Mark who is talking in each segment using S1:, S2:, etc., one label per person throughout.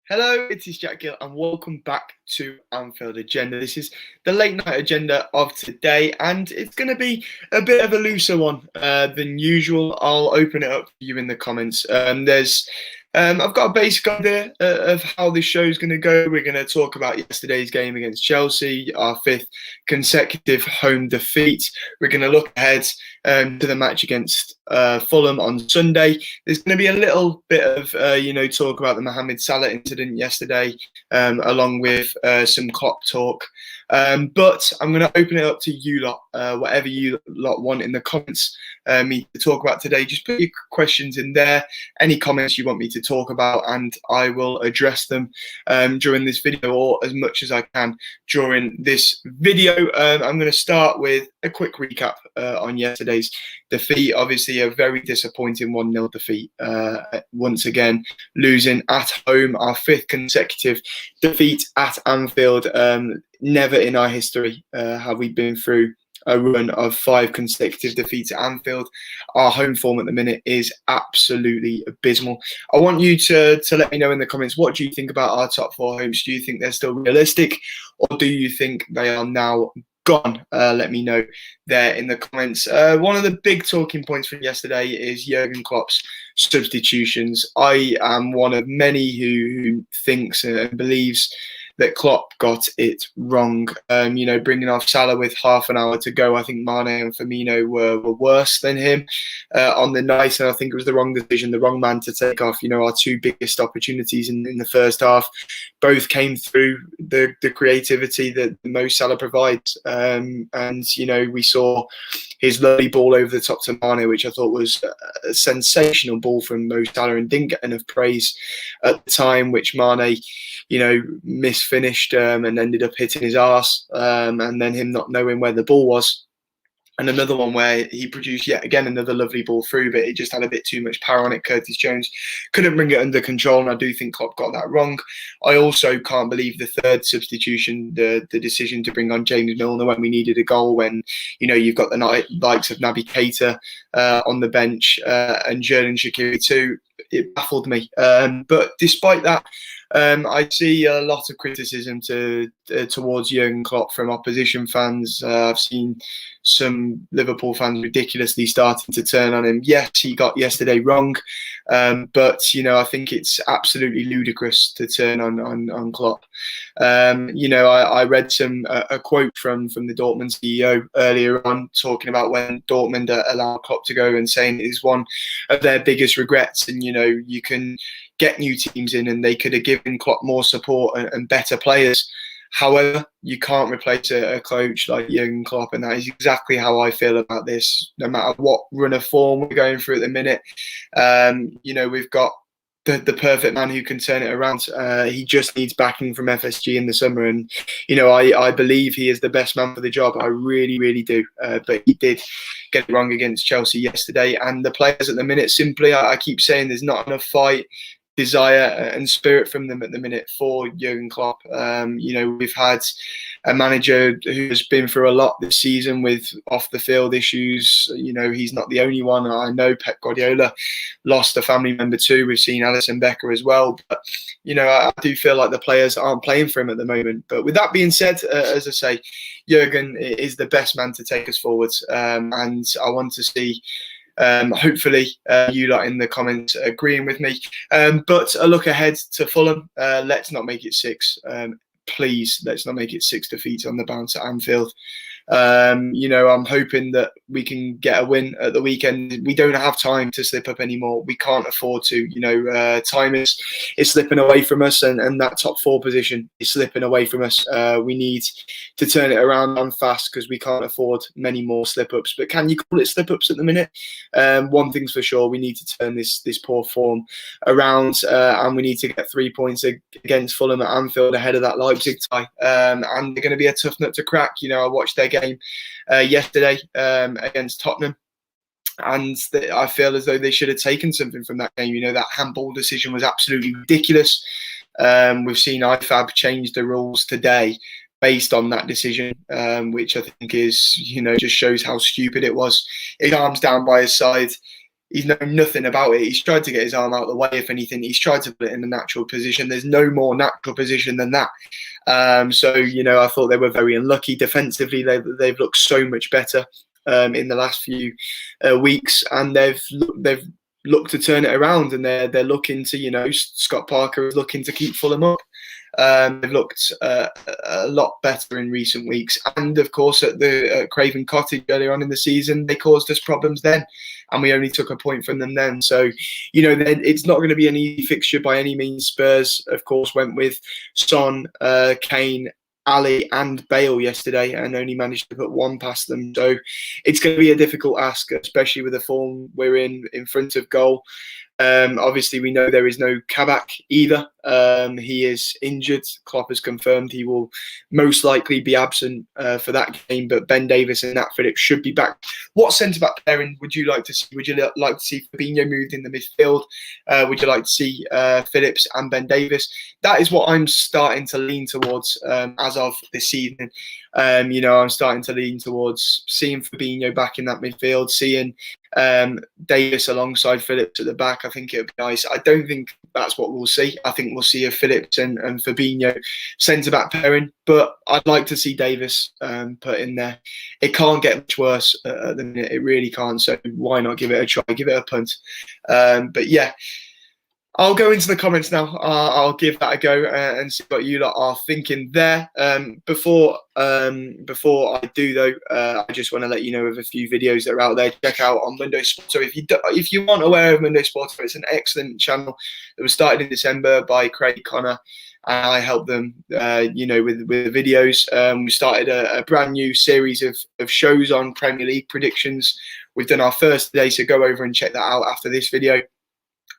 S1: Hello, it is Jack Gill, and welcome back to Anfield Agenda. This is the late night agenda of today, and it's going to be a bit of a looser one than usual. I'll open it up for you in the comments. I've got a basic idea of how this show is going to go. We're going to talk about yesterday's game against Chelsea, our fifth consecutive home defeat. We're going to look ahead to the match against Fulham on Sunday. There's going to be a little bit of talk about the Mohamed Salah incident yesterday, along with some Klopp talk. But I'm going to open it up to you lot, whatever you lot want in the comments me to talk about today. Just put your questions in there, any comments you want me to talk about, and I will address them during this video, or as much as I can during this video. I'm going to start with a quick recap on yesterday's defeat. Obviously, a very disappointing 1-0 defeat. Once again, losing at home, our fifth consecutive defeat at Anfield. Never in our history have we been through a run of 5 consecutive defeats at Anfield. Our home form at the minute is absolutely abysmal. I want you to let me know in the comments, what do you think about our top 4 homes? Do you think they're still realistic, or do you think they are now gone? Let me know there in the comments. One of the big talking points from yesterday is Jurgen Klopp's substitutions. I am one of many who thinks and believes that Klopp got it wrong. Bringing off Salah with half an hour to go, I think Mane and Firmino were worse than him on the night, and I think it was the wrong decision, the wrong man to take off. Our 2 biggest opportunities in the first half both came through the creativity that Mo Salah provides, and we saw his lovely ball over the top to Mane, which I thought was a sensational ball from Mo Salah, and didn't get enough praise at the time, which Mane misfinished and ended up hitting his arse, and then him not knowing where the ball was. And another one where he produced yet again another lovely ball through, but it just had a bit too much power on it. Curtis Jones couldn't bring it under control, and I do think Klopp got that wrong. I also can't believe the third substitution, the decision to bring on James Milner when we needed a goal, when you've got the likes of Naby Keita on the bench and Xherdan Shaqiri too. It baffled me. But despite that, I see a lot of criticism towards Jurgen Klopp from opposition fans. I've seen some Liverpool fans ridiculously starting to turn on him. Yes, he got yesterday wrong, but I think it's absolutely ludicrous to turn on Klopp. I read a quote from the Dortmund CEO earlier on, talking about when Dortmund allowed Klopp to go, and saying it is one of their biggest regrets. And you can get new teams in, and they could have given Klopp more support and better players. However, you can't replace a coach like Jurgen Klopp, and that is exactly how I feel about this. No matter what run of form we're going through at the minute, we've got the perfect man who can turn it around. He just needs backing from FSG in the summer, and I believe he is the best man for the job. I really, really do. But he did get it wrong against Chelsea yesterday, and the players at the minute, simply, I keep saying there's not enough fight, desire and spirit from them at the minute for Jurgen Klopp. We've had a manager who has been through a lot this season with off the field issues. He's not the only one. I know Pep Guardiola lost a family member too. We've seen Alisson Becker as well. But I do feel like the players aren't playing for him at the moment. But with that being said, as I say, Jurgen is the best man to take us forwards, and I want to see hopefully you lot in the comments agreeing with me. But a look ahead to Fulham. Let's not make it 6. Please, let's not make it 6 defeats on the bounce at Anfield. I'm hoping that we can get a win at the weekend. We don't have time to slip up anymore. We can't afford to. Time is slipping away from us, and that top 4 position is slipping away from us. We need to turn it around and fast, because we can't afford many more slip-ups. But can you call it slip-ups at the minute? One thing's for sure, we need to turn this poor form around, and we need to get 3 points against Fulham at Anfield ahead of that Leipzig tie. And they're going to be a tough nut to crack. I watched their game yesterday against Tottenham, and I feel as though they should have taken something from that game. That handball decision was absolutely ridiculous. We've seen IFAB change the rules today based on that decision, which I think is, just shows how stupid it was. His arm's down by his side. He's known nothing about it. He's tried to get his arm out of the way. If anything, he's tried to put it in a natural position. There's no more natural position than that. So, I thought they were very unlucky. Defensively, they've looked so much better in the last few weeks, and they've looked to turn it around, and they're looking to, Scott Parker is looking to keep Fulham up. They've looked a lot better in recent weeks, and of course at the Craven Cottage earlier on in the season, they caused us problems then, and we only took a point from them then. So, it's not going to be an easy fixture by any means. Spurs, of course, went with Son, Kane, Ali and Bale yesterday, and only managed to put one past them. So it's going to be a difficult ask, especially with the form we're in front of goal. Obviously, we know there is no Kabak either. He is injured. Klopp has confirmed he will most likely be absent for that game, but Ben Davies and Nat Phillips should be back. What centre-back pairing would you like to see? Would you like to see Fabinho moved in the midfield? Would you like to see Phillips and Ben Davies? That is what I'm starting to lean towards as of this evening. I'm starting to lean towards seeing Fabinho back in that midfield, seeing Davis alongside Phillips at the back. I think it would be nice. I don't think that's what we'll see. I think we'll see a Phillips and Fabinho centre-back pairing, but I'd like to see Davis put in there. It can't get much worse at the minute. It really can't, so why not give it a try, give it a punt. But yeah, I'll go into the comments now. I'll give that a go and see what you lot are thinking there. Before I do though, I just want to let you know of a few videos that are out there. Check out on Mundo Sport. So if you aren't aware of Mundo Sport, it's an excellent channel that was started in December by Craig Connor. And I helped them, with videos. We started a brand new series of shows on Premier League predictions. We've done our first today, so go over and check that out after this video.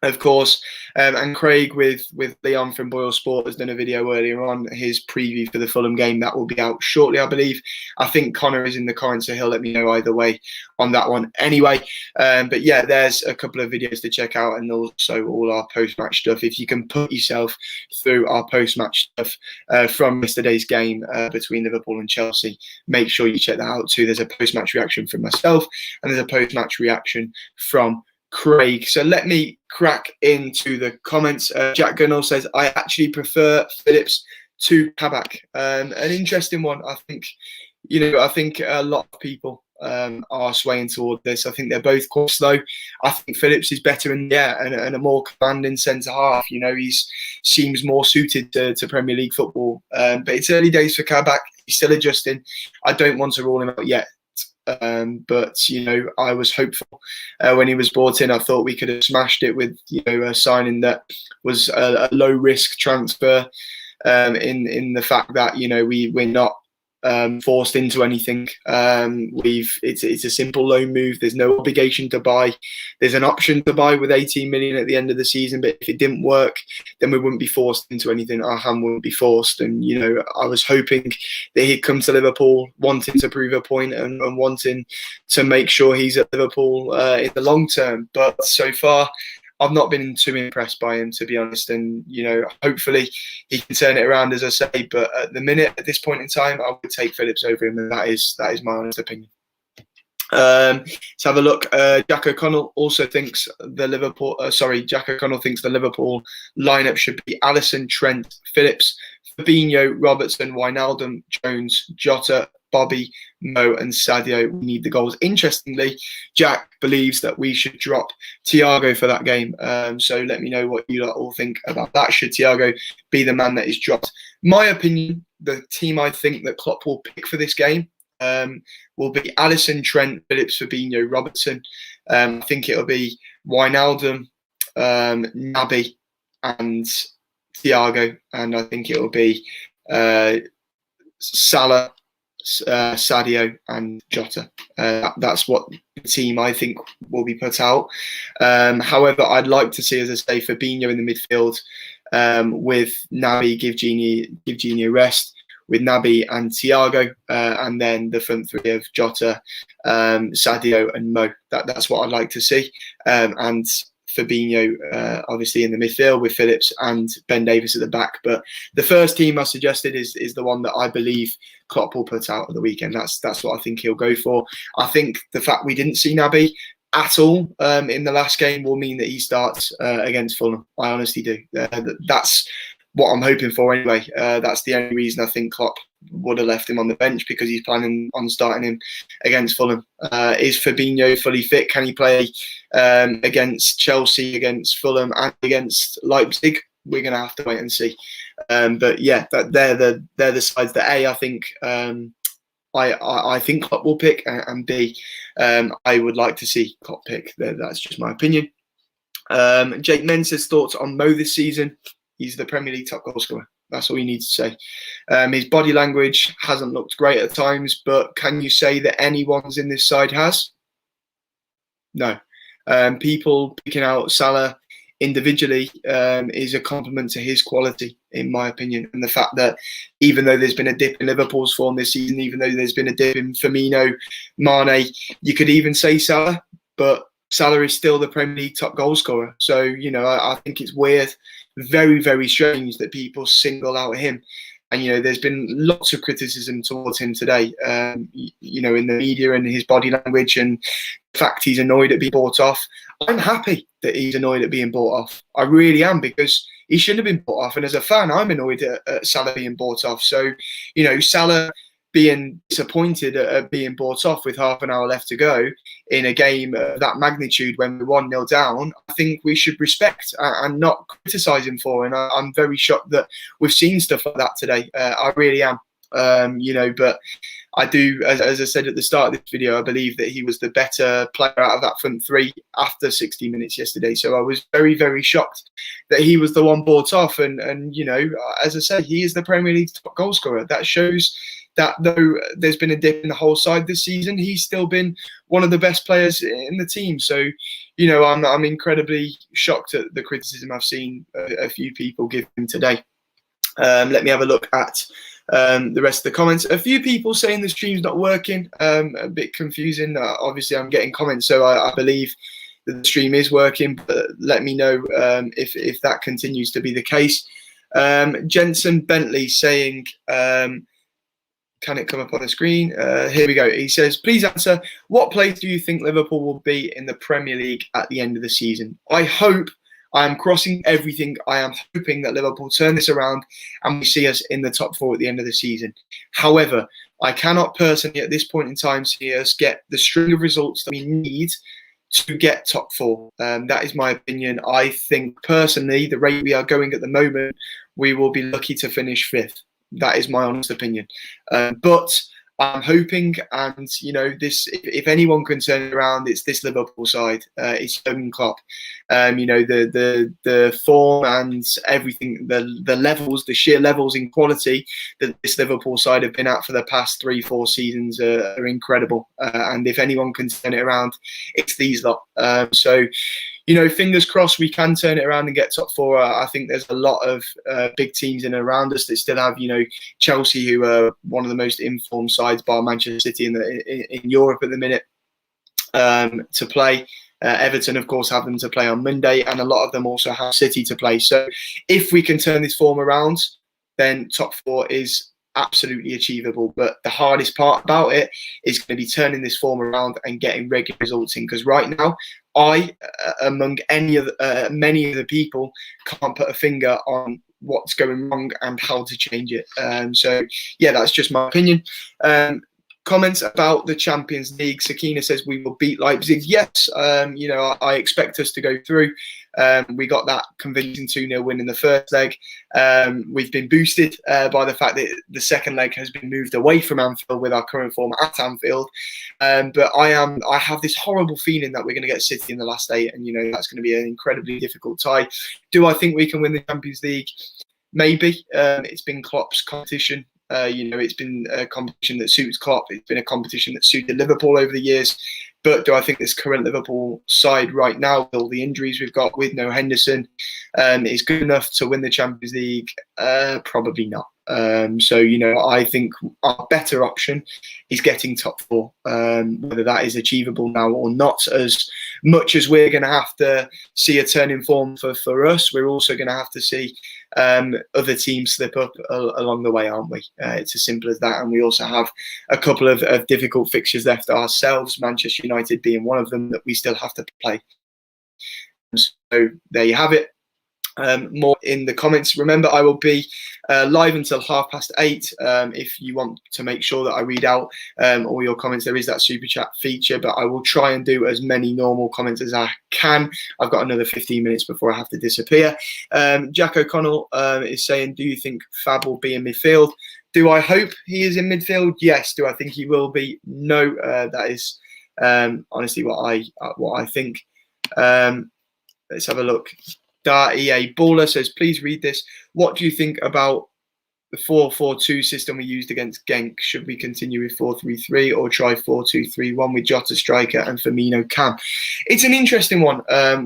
S1: Of course, and Craig with Leon from Boyle Sport has done a video earlier on, his preview for the Fulham game. That will be out shortly, I believe. I think Connor is in the comments, so he'll let me know either way on that one anyway. But yeah, there's a couple of videos to check out, and also all our post-match stuff. If you can put yourself through our post-match stuff from yesterday's game between Liverpool and Chelsea, make sure you check that out too. There's a post-match reaction from myself, and there's a post-match reaction from Craig. So let me crack into the comments. Jack Gunnell says, I actually prefer Phillips to Kabak. An interesting one. I think a lot of people are swaying toward this. I think they're both quite slow. I think Phillips is better in the air and a more commanding centre half. He seems more suited to Premier League football. But it's early days for Kabak. He's still adjusting. I don't want to rule him out yet. But I was hopeful when he was brought in. I thought we could have smashed it with a signing that was a low risk transfer in the fact that we're not forced into anything. It's a simple loan move. There's no obligation to buy. There's an option to buy with 18 million at the end of the season, but if it didn't work, then we wouldn't be forced into anything. Our hand wouldn't be forced. And I was hoping that he'd come to Liverpool wanting to prove a point and wanting to make sure he's at Liverpool in the long term. But so far, I've not been too impressed by him, to be honest. And, hopefully he can turn it around, as I say. But at the minute, at this point in time, I would take Phillips over him. And that is my honest opinion. Let's have a look. Jack O'Connell also thinks Jack O'Connell thinks the Liverpool lineup should be Alisson, Trent, Phillips, Fabinho, Robertson, Wijnaldum, Jones, Jota, Bobby, Mo and Sadio. We need the goals. Interestingly, Jack believes that we should drop Thiago for that game. So let me know what you all think about that. Should Thiago be the man that is dropped? My opinion, the team I think that Klopp will pick for this game will be Alisson, Trent, Phillips, Fabinho, Robertson. I think it'll be Wijnaldum, Naby and Thiago. And I think it'll be Salah, Sadio and Jota. That's what the team I think will be put out. However, I'd like to see, as I say, Fabinho in the midfield with Naby, give Gini a rest with Naby and Thiago, and then the front three of Jota, Sadio and Mo. That's what I'd like to see. And Fabinho obviously in the midfield with Phillips and Ben Davies at the back. But the first team I suggested is the one that I believe Klopp will put out at the weekend. That's what I think he'll go for. I think the fact we didn't see Naby at all in the last game will mean that he starts against Fulham. I honestly do. That's what I'm hoping for anyway. That's the only reason I think Klopp would have left him on the bench, because he's planning on starting him against Fulham. Is Fabinho fully fit? Can he play against Chelsea, against Fulham, and against Leipzig? We're going to have to wait and see. But yeah, they're the sides that I think I think Klopp will pick, and B, I would like to see Klopp pick. That's just my opinion. Jake Mensah's thoughts on Mo this season. He's the Premier League top goal scorer. That's all you need to say. His body language hasn't looked great at times, but can you say that anyone's in this side has? No. People picking out Salah individually is a compliment to his quality, in my opinion, and the fact that even though there's been a dip in Liverpool's form this season, even though there's been a dip in Firmino, Mane, you could even say Salah, but Salah is still the Premier League top goal scorer. So, you know, I think it's weird, very, very strange that people single out him. And, you know, there's been lots of criticism towards him today, you know, in the media and his body language, and the fact he's annoyed at being bought off. I'm happy that he's annoyed at being bought off. I really am, because he shouldn't have been bought off. And as a fan, I'm annoyed at Salah being bought off. So, you know, Salah being disappointed at being bought off with half an hour left to go in a game of that magnitude when we're 1-0 down, I think we should respect and not criticise him for. And I'm very shocked that we've seen stuff like that today. I really am. You know, but I do, as I said at the start of this video, I believe that he was the better player out of that front three after 60 minutes yesterday. So I was very, very shocked that he was the one bought off. And you know, as I said, he is the Premier League top goal scorer. That shows that though there's been a dip in the whole side this season, he's still been one of the best players in the team. So, you know, I'm incredibly shocked at the criticism I've seen a few people give him today. Let me have a look at the rest of the comments. A few people saying the stream's not working. A bit confusing. Obviously, I'm getting comments, so I believe that the stream is working. But let me know if that continues to be the case. Jensen Bentley saying, can it come up on the screen? Here we go. He says, please answer, what place do you think Liverpool will be in the Premier League at the end of the season? I am crossing everything. I am hoping that Liverpool turn this around and we see us in the top four at the end of the season. However, I cannot personally at this point in time see us get the string of results that we need to get top four. That is my opinion. I think personally, the rate we are going at the moment, we will be lucky to finish fifth. That is my honest opinion. But I'm hoping, and you know, this, if anyone can turn it around, it's this Liverpool side. It's Jurgen Klopp. You know, the form and everything, the levels, the sheer levels in quality that this Liverpool side have been at for the past 3-4 seasons are incredible. And if anyone can turn it around, it's these lot. So, you know, fingers crossed we can turn it around and get top four. I think there's a lot of big teams in and around us that still have, you know, Chelsea, who are one of the most informed sides, bar Manchester City in Europe at the minute, to play. Everton, of course, have them to play on Monday, and a lot of them also have City to play. So if we can turn this form around, then top four is absolutely achievable. But the hardest part about it is going to be turning this form around and getting regular results in, because right now I, among many of the people, can't put a finger on what's going wrong and how to change it. So yeah, that's just my opinion. Comments about the Champions League. Sakina says we will beat Leipzig. Yes, you know, I expect us to go through. We got that convincing 2-0 win in the first leg. We've been boosted by the fact that the second leg has been moved away from Anfield with our current form at Anfield. But I have this horrible feeling that we're going to get City in the last 8, and you know, that's going to be an incredibly difficult tie. Do I think we can win the Champions League? Maybe. It's been Klopp's competition. You know, it's been a competition that suits Klopp. It's been a competition that suited Liverpool over the years. But do I think this current Liverpool side right now, with all the injuries we've got, with no Henderson, is good enough to win the Champions League? Probably not. So, you know, I think our better option is getting top four. Whether that is achievable now or not, as much as we're going to have to see a turn in form for us, we're also going to have to see other teams slip up along the way, aren't we? It's as simple as that. And we also have a couple of difficult fixtures left ourselves: Manchester United being one of them that we still have to play. So there you have it. More in the comments. Remember, I will be live until 8:30. If you want to make sure that I read out all your comments, there is that super chat feature, but I will try and do as many normal comments as I can. I've got another 15 minutes before I have to disappear. Jack O'Connell is saying, do you think Fab will be in midfield? Do I hope he is in midfield? Yes. Do I think he will be? No. That is honestly what I think. Let's have a look. EA Baller says, please read this. What do you think about the 4-4-2 system we used against Genk? Should we continue with 4-3-3 or try 4-2-3-1 with Jota striker and Firmino cam? It's an interesting one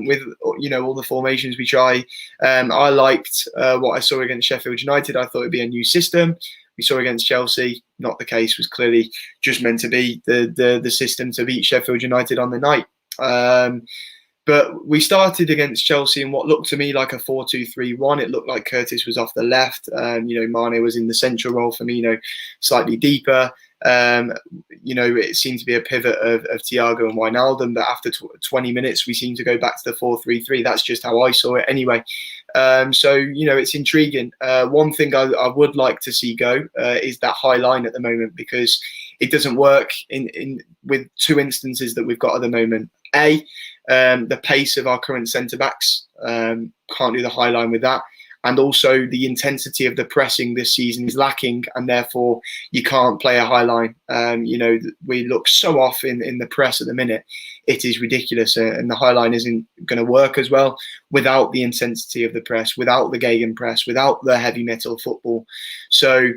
S1: with all the formations we try. I liked what I saw against Sheffield United. I thought it'd be a new system. We saw against Chelsea, not the case. Was clearly just meant to be the system to beat Sheffield United on the night. But we started against Chelsea in what looked to me like a 4-2-3-1. It looked like Curtis was off the left. Mane was in the central role, Firmino slightly deeper. It seemed to be a pivot of Thiago and Wijnaldum. But after 20 minutes, we seemed to go back to the 4-3-3. That's just how I saw it anyway. It's intriguing. One thing I would like to see go is that high line at the moment, because it doesn't work with two instances that we've got at the moment. The pace of our current centre-backs, can't do the high line with that. And also the intensity of the pressing this season is lacking, and therefore you can't play a high line. We look so off in the press at the minute. It is ridiculous, and the high line isn't going to work as well without the intensity of the press, without the gegenpress, without the heavy metal football. So,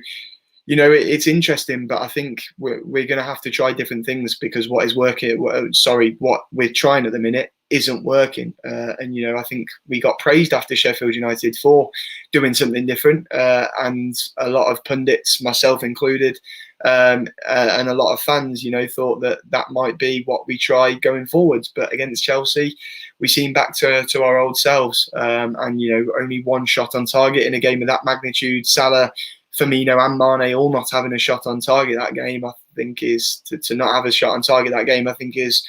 S1: it's interesting, but I think we're going to have to try different things, because what we're trying at the minute isn't working. I think we got praised after Sheffield United for doing something different, and a lot of pundits, myself included, and a lot of fans, thought that might be what we try going forwards. But against Chelsea, we seem back to our old selves, and only one shot on target in a game of that magnitude. Salah, Firmino and Mane all not having a shot on target that game, I think is to not have a shot on target that game, I think is,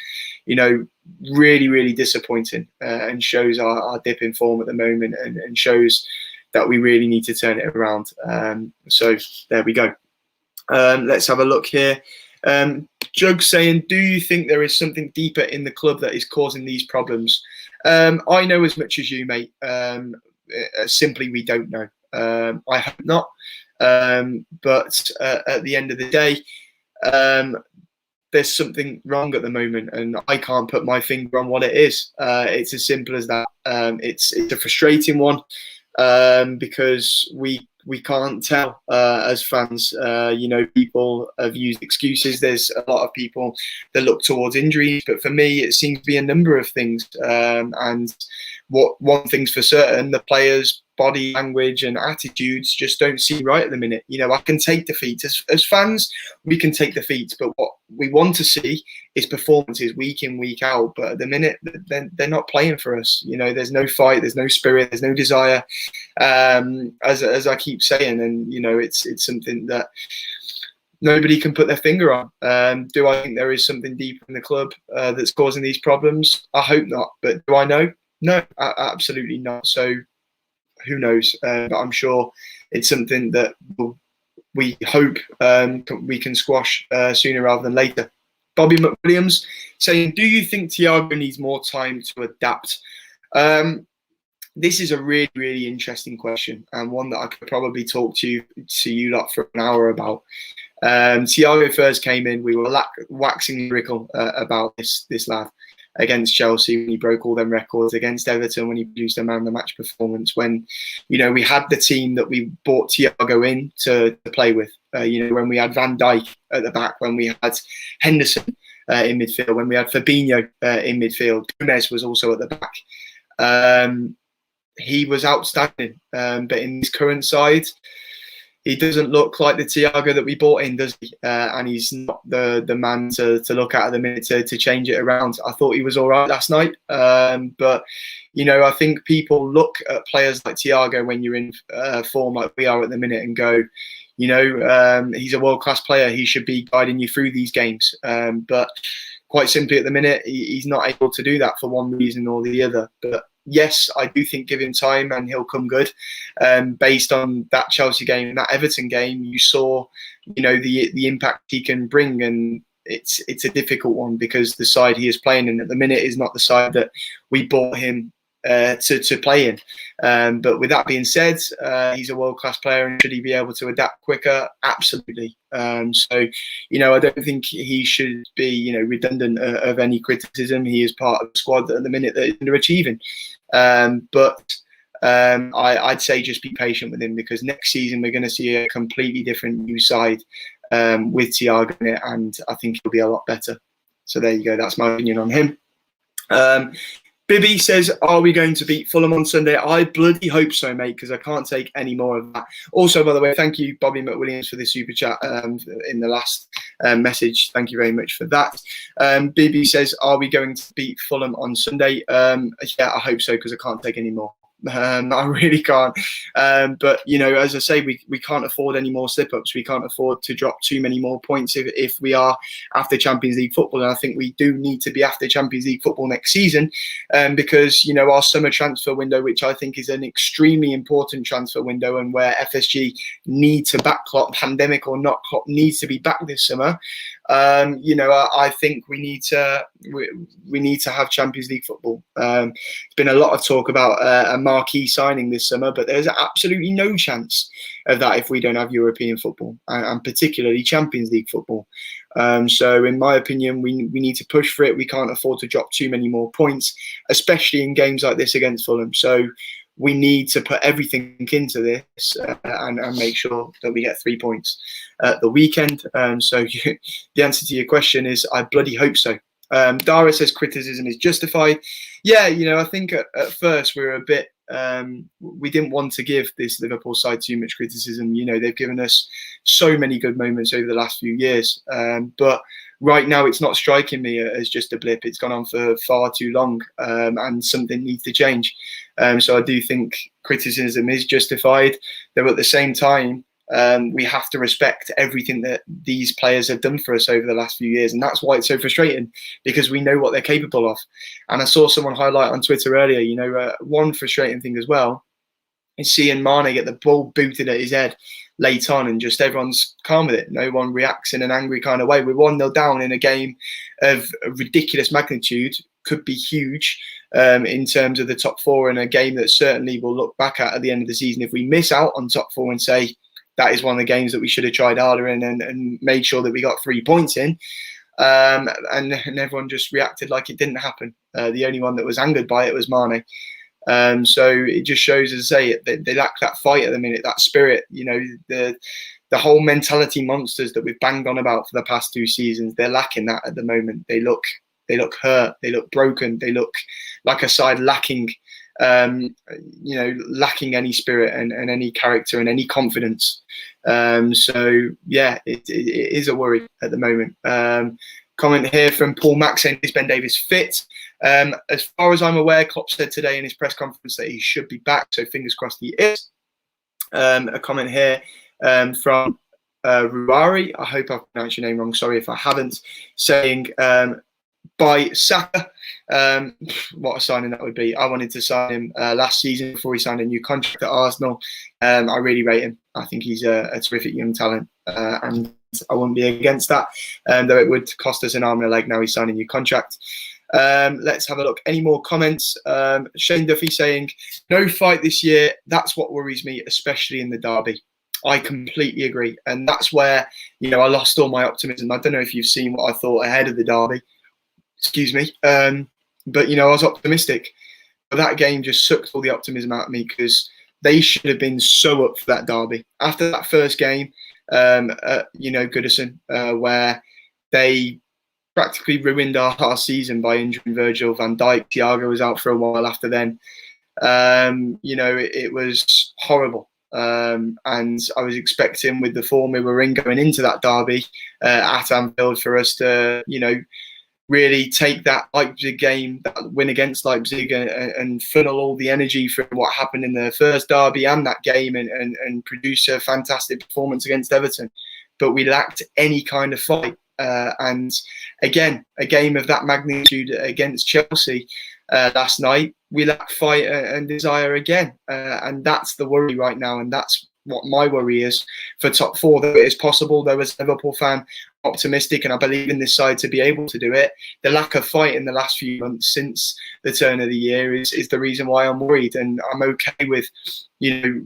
S1: really, really disappointing, and shows our dip in form at the moment, and shows that we really need to turn it around. So there we go. Let's have a look here. Jug saying, do you think there is something deeper in the club that is causing these problems? I know as much as you, mate. Simply, we don't know. I hope not. But at the end of the day, there's something wrong at the moment, and I can't put my finger on what it is. It's as simple as that. It's a frustrating one, because we can't tell as fans. People have used excuses. There's a lot of people that look towards injuries, but for me, it seems to be a number of things. And one thing's for certain: the players' body language and attitudes just don't seem right at the minute. I can take defeat. As fans, we can take defeat, but what we want to see is performances week in, week out. But at the minute, they're not playing for us. There's no fight, there's no spirit, there's no desire, as I keep saying. And, it's something that nobody can put their finger on. Do I think there is something deep in the club that's causing these problems? I hope not. But do I know? No, absolutely not. So who knows? But I'm sure it's something that we hope we can squash sooner rather than later. Bobby McWilliams saying, do you think Thiago needs more time to adapt? This is a really, really interesting question, and one that I could probably talk to you lot for an hour about. Thiago first came in, we were waxing lyrical about this lad against Chelsea when he broke all them records, against Everton when he produced a man of the match performance, when we had the team that we brought Thiago in to play with, when we had Van Dijk at the back, when we had Henderson in midfield, when we had Fabinho in midfield, Gomez was also at the back. He was outstanding, but in his current side, he doesn't look like the Thiago that we bought in, does he? And he's not the man to look at the minute to change it around. I thought he was all right last night. But, I think people look at players like Thiago when you're in form like we are at the minute and go, he's a world-class player. He should be guiding you through these games. But quite simply at the minute, he's not able to do that for one reason or the other. But yes, I do think give him time and he'll come good. Based on that Chelsea game, that Everton game, you saw, the impact he can bring, and it's a difficult one because the side he is playing in at the minute is not the side that we bought him to play in. But with that being said, he's a world-class player, and should he be able to adapt quicker? Absolutely. So, I don't think he should be, redundant of any criticism. He is part of the squad that at the minute that is underachieving. But I'd say just be patient with him, because next season we're going to see a completely different new side with Thiago in it, and I think he'll be a lot better. So there you go. That's my opinion on him. Bibby says, are we going to beat Fulham on Sunday? I bloody hope so, mate, because I can't take any more of that. Also, by the way, thank you, Bobby McWilliams, for the super chat in the last message. Thank you very much for that. Bibby says, are we going to beat Fulham on Sunday? Yeah, I hope so, because I can't take any more. I really can't. But, as I say, we can't afford any more slip-ups. We can't afford to drop too many more points if we are after Champions League football. And I think we do need to be after Champions League football next season, because, our summer transfer window, which I think is an extremely important transfer window, and where FSG need to back Klopp, pandemic or not, Klopp needs to be back this summer. I think we need to have Champions League football. There's been a lot of talk about a marquee signing this summer, but there's absolutely no chance of that if we don't have European football, and particularly Champions League football. So in my opinion, we need to push for it. We can't afford to drop too many more points, especially in games like this against Fulham. So we need to put everything into this and make sure that we get 3 points at the weekend. So the answer to your question is I bloody hope so. Dara says criticism is justified. Yeah, I think at first we were a bit, we didn't want to give this Liverpool side too much criticism. They've given us so many good moments over the last few years. But right now it's not striking me as just a blip. It's gone on for far too long, and something needs to change. So I do think criticism is justified, though at the same time, we have to respect everything that these players have done for us over the last few years. And that's why it's so frustrating, because we know what they're capable of. And I saw someone highlight on Twitter earlier, one frustrating thing as well is seeing Mane get the ball booted at his head late on, and just everyone's calm with it. No one reacts in an angry kind of way. We're 1-0 down in a game of ridiculous magnitude, could be huge in terms of the top four, and a game that certainly we'll look back at the end of the season if we miss out on top four and say that is one of the games that we should have tried harder in and made sure that we got 3 points in. And everyone just reacted like it didn't happen. The only one that was angered by it was Mane. So it just shows, as I say, they lack that fight at the minute, that spirit. The whole mentality monsters that we've banged on about for the past 2 seasons, they're lacking that at the moment. They look hurt, they look broken, they look like a side lacking, lacking any spirit and any character and any confidence. So yeah, it is a worry at the moment. Comment here from Paul Mack saying, is Ben Davies fit? As far as I'm aware, Klopp said today in his press conference that he should be back, so fingers crossed he is. A comment here from Ruari, I hope I've pronounced your name wrong, sorry if I haven't, saying by Saka, what a signing that would be. I wanted to sign him last season before he signed a new contract at Arsenal. I really rate him. I think he's a terrific young talent, and I wouldn't be against that, though it would cost us an arm and a leg now he's signing a new contract. Let's have a look. Any more comments? Shane Duffy saying, no fight this year. That's what worries me, especially in the derby. I completely agree. And that's where, I lost all my optimism. I don't know if you've seen what I thought ahead of the derby. Excuse me. But, I was optimistic. But that game just sucked all the optimism out of me, because they should have been so up for that derby. After that first game, Goodison, where they practically ruined our season by injuring Virgil van Dijk. Thiago was out for a while after then. It was horrible. And I was expecting, with the form we were in going into that derby at Anfield, for us to, really take that Leipzig game, that win against Leipzig, and funnel all the energy from what happened in the first derby and that game and produce a fantastic performance against Everton. But we lacked any kind of fight. And again, a game of that magnitude against Chelsea last night, we lack fight and desire again. And that's the worry right now. And that's what my worry is for top four. Though it is possible, though, as a Liverpool fan, optimistic, and I believe in this side to be able to do it. The lack of fight in the last few months since the turn of the year is the reason why I'm worried. And I'm okay with,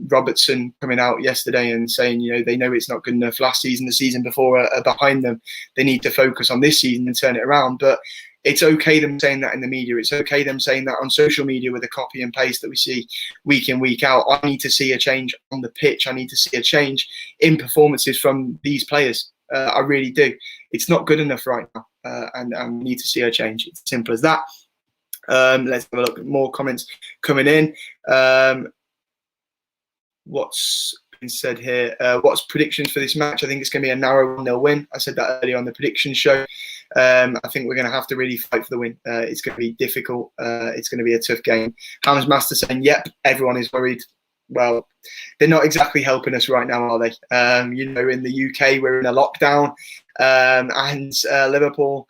S1: Robertson coming out yesterday and saying, they know it's not good enough. Last season, the season before are behind them. They need to focus on this season and turn it around. But it's okay them saying that in the media. It's okay them saying that on social media with the copy and paste that we see week in, week out. I need to see a change on the pitch. I need to see a change in performances from these players. I really do. It's not good enough right now, and we need to see a change. It's simple as that. Let's have a look at more comments coming in. What's been said here? What's predictions for this match? I think it's going to be a narrow 1-0 win. I said that earlier on the prediction show. I think we're going to have to really fight for the win. It's going to be difficult. It's going to be a tough game. Ham's Master saying, yep, everyone is worried. Well, they're not exactly helping us right now, are they? In the UK, we're in a lockdown, and Liverpool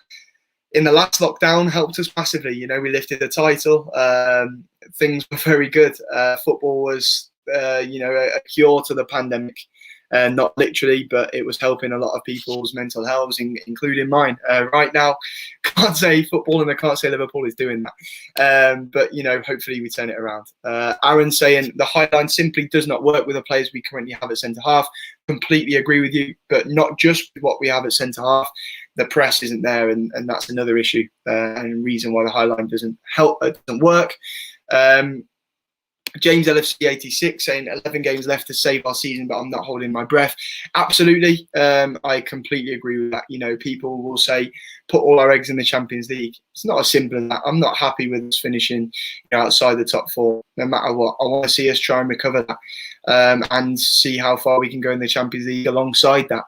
S1: in the last lockdown helped us massively. We lifted the title. Things were very good. Football was, a cure to the pandemic. Not literally, but it was helping a lot of people's mental health, including mine. Right now, can't say football and I can't say Liverpool is doing that. But, hopefully we turn it around. Aaron saying the high line simply does not work with the players we currently have at centre-half. Completely agree with you, but not just with what we have at centre-half. The press isn't there, and that's another issue and reason why the high line doesn't work. James LFC 86 saying 11 games left to save our season, but I'm not holding my breath. Absolutely. I completely agree with that. People will say, put all our eggs in the Champions League. It's not as simple as that. I'm not happy with us finishing outside the top four, no matter what. I want to see us try and recover that and see how far we can go in the Champions League alongside that.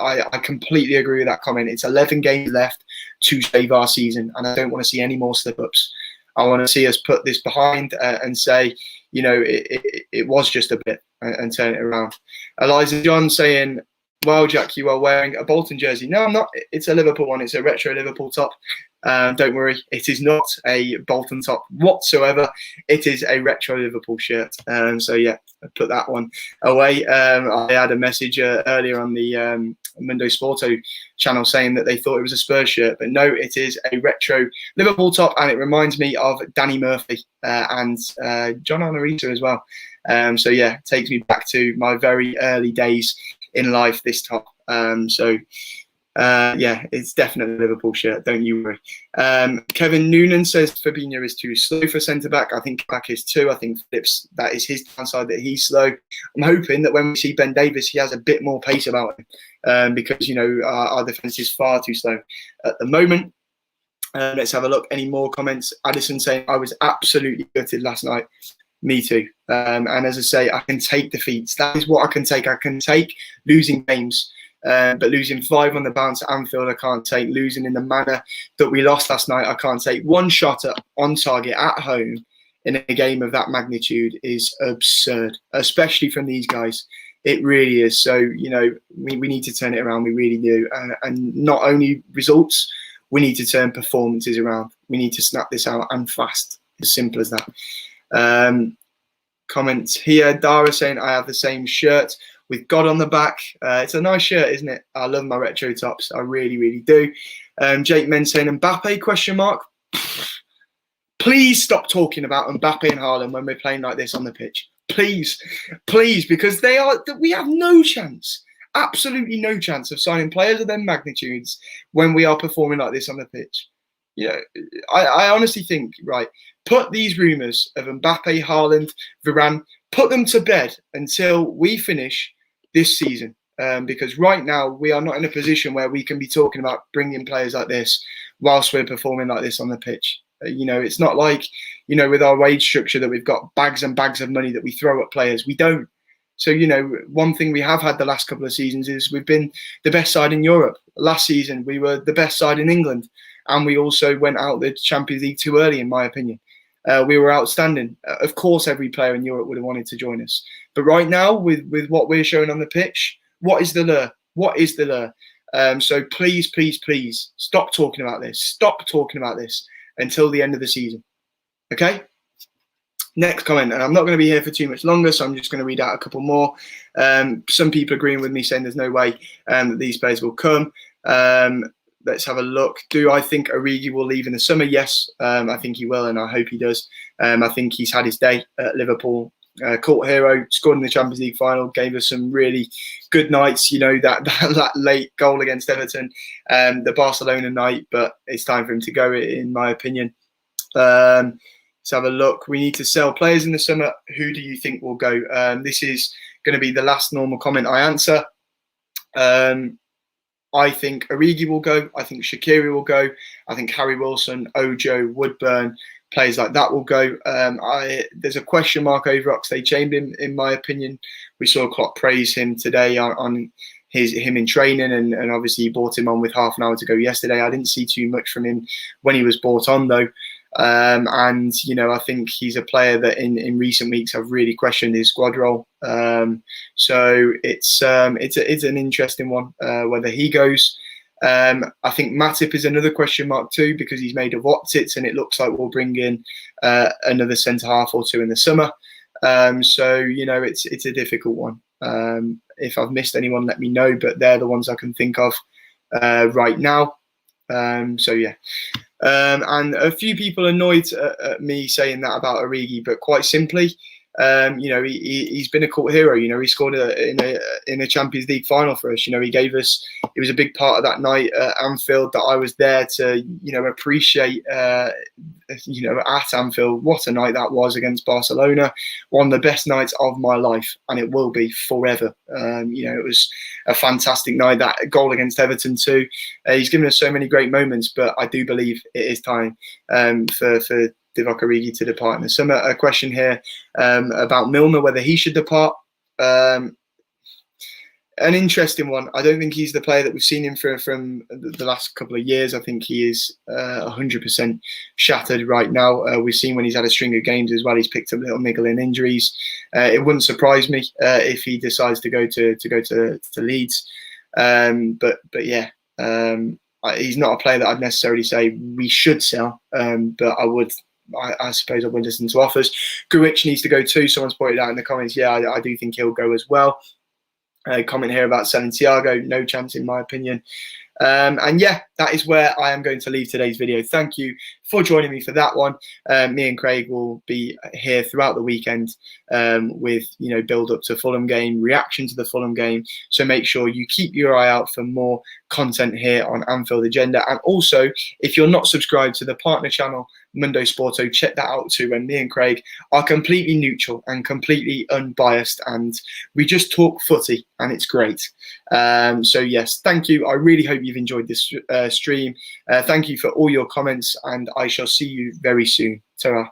S1: I completely agree with that comment. It's 11 games left to save our season, and I don't want to see any more slip-ups. I want to see us put this behind and say, it was just a bit and turn it around. Eliza John saying, well, Jack, you are wearing a Bolton jersey. No, I'm not. It's a Liverpool one. It's a retro Liverpool top. Don't worry. It is not a Bolton top whatsoever. It is a retro Liverpool shirt. So, yeah, I put that one away. I had a message earlier on the Mundo Sporto channel saying that they thought it was a Spurs shirt. But no, it is a retro Liverpool top. And it reminds me of Danny Murphy and John Onorita as well. So, yeah, it takes me back to my very early days in life, this top. Yeah, it's definitely a Liverpool shirt. Don't you worry. Kevin Noonan says Fabinho is too slow for centre back. I think back is too. I think Phillips, that is his downside, that he's slow. I'm hoping that when we see Ben Davies, he has a bit more pace about him because our defence is far too slow at the moment. Let's have a look. Any more comments? Addison saying I was absolutely gutted last night. Me too. And as I say, I can take defeats. That is what I can take. I can take losing games. But losing 5 on the bounce at Anfield, I can't take. Losing in the manner that we lost last night, I can't take. One shot on target at home in a game of that magnitude is absurd, especially from these guys. It really is. So, we need to turn it around. We really do. And not only results, we need to turn performances around. We need to snap this out and fast. As simple as that. Comments here. Dara saying, I have the same shirt with God on the back. It's a nice shirt, isn't it? I love my retro tops. I really, really do. Jake Men saying, Mbappe, question mark. Please stop talking about Mbappe and Haaland when we're playing like this on the pitch. Please, because we have no chance, absolutely no chance of signing players of their magnitudes when we are performing like this on the pitch. I honestly think, right, put these rumours of Mbappe, Haaland, Varane, put them to bed until we finish this season. Because right now we are not in a position where we can be talking about bringing players like this whilst we're performing like this on the pitch. It's not like, with our wage structure that we've got bags and bags of money that we throw at players. We don't. So, one thing we have had the last couple of seasons is we've been the best side in Europe. Last season, we were the best side in England. And we also went out the Champions League too early, in my opinion. We were outstanding. Of course, every player in Europe would have wanted to join us. But right now, with what we're showing on the pitch, what is the lure? What is the lure? So please, please, please stop talking about this. Stop talking about this until the end of the season. Okay? Next comment, and I'm not going to be here for too much longer, so I'm just going to read out a couple more. Some people agreeing with me, saying there's no way that these players will come. Let's have a look. Do I think Origi will leave in the summer? Yes, I think he will, and I hope he does. I think he's had his day at Liverpool. Cult hero, scored in the Champions League final, gave us some really good nights. You know, that late goal against Everton, the Barcelona night, but it's time for him to go, in my opinion. Let's have a look. We need to sell players in the summer. Who do you think will go? This is going to be the last normal comment I answer. I think Origi will go. I think Shaqiri will go. I think Harry Wilson, Ojo, Woodburn, players like that will go. There's a question mark over Oxlade-Chamberlain, in my opinion. We saw Klopp praise him today on him in training, and obviously he brought him on with half an hour to go yesterday. I didn't see too much from him when he was brought on, though. And, you know, I think he's a player that in recent weeks I've really questioned his squad role. So it's an interesting one, whether he goes. I think Matip is another question mark too, because he's made of optics, and it looks like we'll bring in another centre-half or two in the summer. So, you know, it's a difficult one. If I've missed anyone, let me know, but they're the ones I can think of right now. So, yeah. And a few people annoyed at me saying that about Origi, but quite simply, you know, he's been a cult hero. You know, he scored in a Champions League final for us. You know, he gave us. It was a big part of that night at Anfield that I was there to, you know, appreciate. You know, at Anfield, what a night that was against Barcelona. One of the best nights of my life, and it will be forever. You know, it was a fantastic night. That goal against Everton too. He's given us so many great moments, but I do believe it is time for Divock Origi to depart in the summer. A question here about Milner, whether he should depart. An interesting one. I don't think he's the player that we've seen him from the last couple of years. I think he is 100% shattered right now. We've seen when he's had a string of games as well, he's picked up little niggling injuries. It wouldn't surprise me if he decides to go to Leeds. But yeah, he's not a player that I'd necessarily say we should sell. But I suppose I would listen to offers. Grujic needs to go too. Someone's pointed out in the comments. Yeah, I do think he'll go as well. Comment here about selling Thiago. No chance, in my opinion. And yeah, that is where I am going to leave today's video. Thank you for joining me for that one. Me and Craig will be here throughout the weekend with, you know, build up to Fulham game, reaction to the Fulham game. So make sure you keep your eye out for more content here on Anfield Agenda. And also, if you're not subscribed to the partner channel, Mundo Sporto, check that out too. And me and Craig are completely neutral and completely unbiased, and we just talk footy, and it's great. So yes, thank you. I really hope you've enjoyed this stream. Thank you for all your comments, and I shall see you very soon. Ta-ra.